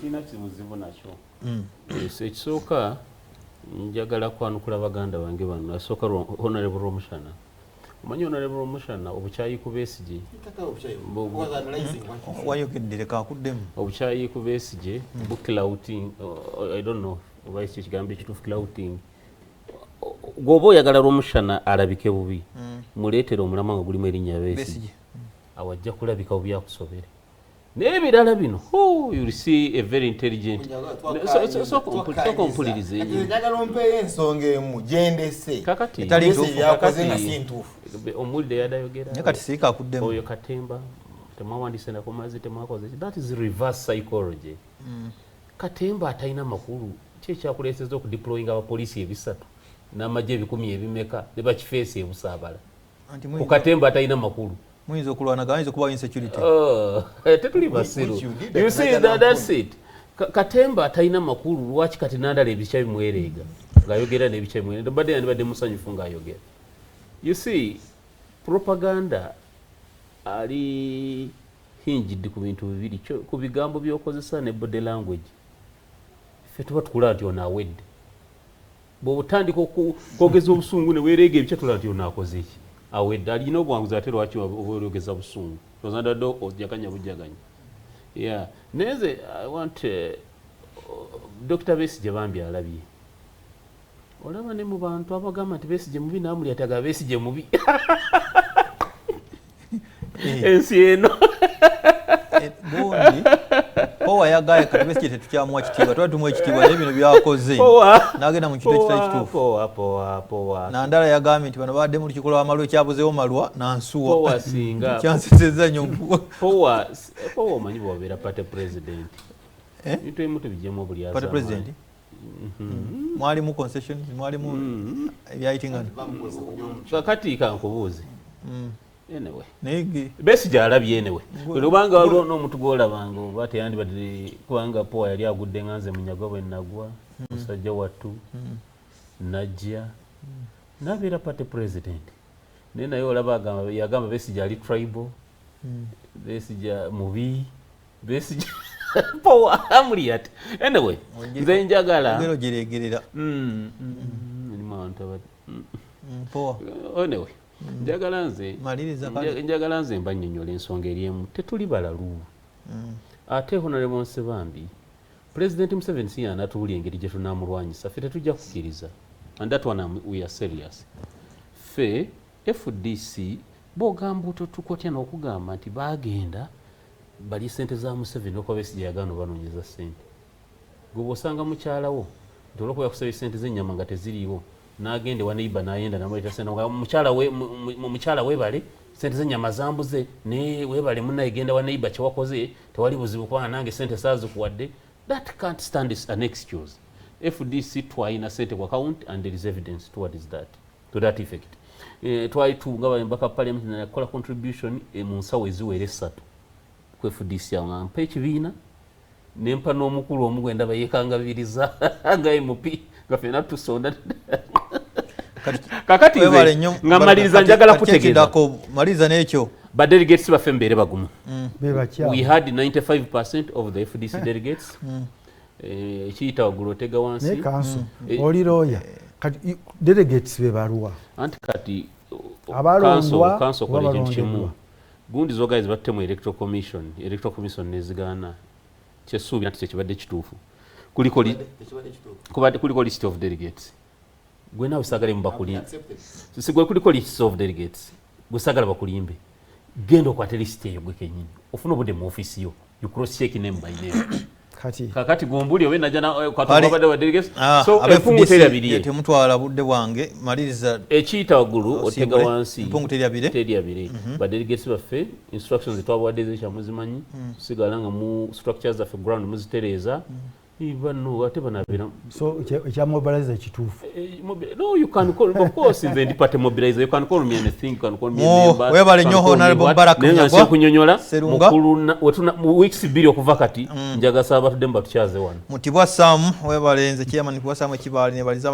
sina kibuzibu nakyo. Ekisooka njagala kwanukula baganda bange bano asooka Honorable Romushana. Omanyi Honorable Romushana obukyayi ku Besigye. Wayogeddere kakuddemu. Obukyayi ku Besigye bukclouting, I don't know oba ekigambo ekituufu clouting. Gwoba oyagala Romushana alabike bubi muleetera omulamwa nga gulimu erinnya Besigye awajja kulabika bubi akusobere. N'ebirala bino you see a very intelligent so kompulirize njagala ompeeyo ensonga emu gyendese kakati yakoze nga si ntuufu omulide yadayogera kati siika akuddemu oyo Katemba temwawandise na kumazi temwakoze that is reverse psychology. Katemba atalina makulu kyekyakuleeseza okudeployinga abapoliisi ebisatu n'amagye ebikumi ebimeka ne bakifeesi ebusaabala ku Katemba atalina makulu muyinza okulwana ayinza okuba insecurity. Tetuli basiru. You see that's it. Katemba atalina makulu lwaki kati nandala ebica bimwereega ng'ayogera n'ebica bimwereega mbadde yandibadde musanyufu ng'ayogera. You see propaganda ali hingidde ku bintu bibiri ku bigambo by'okozesa ne body language. Ffe tuba tukulaba nti ono awedde bw'otandika okwogeza obusungu ne weereega ebica tulaba nti ono akoze eki awedde alina obwanguzi ate lwaki oboologeza busungu tozandadde ojaganya bujaganya. Yeah. Neze I want Dr. Besigye bambi alabye olaba ne mu bantu abagamba nti Besigye mubi n'Amuriat aga Besigye mubi ensi eno bondi Powa yagaye kati Besigye tetukyamuwa kitiibwa twali tumuwa ekitiibwa n'ebino byakoze n'agenda mu kintu ekitali kituufu. Powa Nandala yagambye nti bano badde mu lukiiko lw'amalwa ekyabuzeewo malwa nansuwa Powa singa kyanseseza nnyo. Powa omanyi bw'abeera party president bintu ebimu tubiggyemu obulyaza party president mwalimu concessions mwalimu ebyayitingana kakati kankubuuze anyway nege Besigye alabye anyway kubanga waliwo n'omuntu gw'olabanga oba teyandibadde kubanga Powa yali agudde nganze Munyagwa bwe nagwa musajja wattu najja n'abeera party president naye naye olaba yagamba Besigye ali tribal Besigye mubi Besigye Powa Amuriat anyway nze njagala ngero giregerera Powa anyway njagala nze mbannyonnyola ensonga eri emu tetuli balalu ate Honorable Nsebambi President Museveni si yanatuulya engeri gye tunaamulwanyisa ffe tetujja kukkiriza and that one we are serious. Ffe FDC bw'ogamba tukotya n'okugamba nti baagenda bali ssente za Museveni okuba Besigye yagaana banoonyeza ssente gwe bw'osanga mukyalawo nti olwokuba yakusaba ssente z'ennyama nga teziriiwo n'agenda wa neighbor n'ayenda n'amuleeta ssente nga mukyala weebale ssente z'ennyama zambuze ne weebale munnaye genda wa neighbor kyewakoze tewali buzibu kubanga nange ssente saazikuwadde. That can't stand as an excuse. FDC twalina ssente ku account and there is evidence towards that, to that effect. Twali tunga bambaka parliament nakola contribution mu nsawo eziwera essatu ku FDC awo mpa ekibiina nempa n'omukulu omugwenda bayekangabiriza nga MP nga ffena tusonda kakati nga maliriza njagala kutegeeza maliriza n'ekyo ba delegates baffe mbeere bagumu. We had 95% of the FDC delegates ekiyita waggulu otega wansi kanso oli lawyer kati delegates be baluwa anti kati abalondwa kanso kola ekintu kimu gundi zo guys batte mu electoral commission nezigaana kyesuubi nti tekibadde kituufu kuliko list of delegates gwe naawe sagale mu bakulimbe sigwe kuliko list of delegates gwe sagala bakulimbe genda okwate list eyo gwe kennyini ofuna obudde mu office yo you cross check name by name kakati gumbuli obe najja kwatubadde wa delegates so empungu terabiriye temutwala budde bwange maliriza ekiyita waggulu otega wansi empungu terabire ba delegates baffe instructions etwabawadde ezekyamuzimanyi sigala nga mu structures zaffe ground muzitereeza Ibano ate banabira so echa mobilize kitufu no you can call of course in the department mobilize you can call me anything you can call me member webale nyo Honorable Baraka Munyagwa kunyonyola mukulu wetuna weeks biri okuva kati njaga saba tudemba tukyaze wano mutibwa Sam webale nze chairman kwa Sam ekibali ne baliza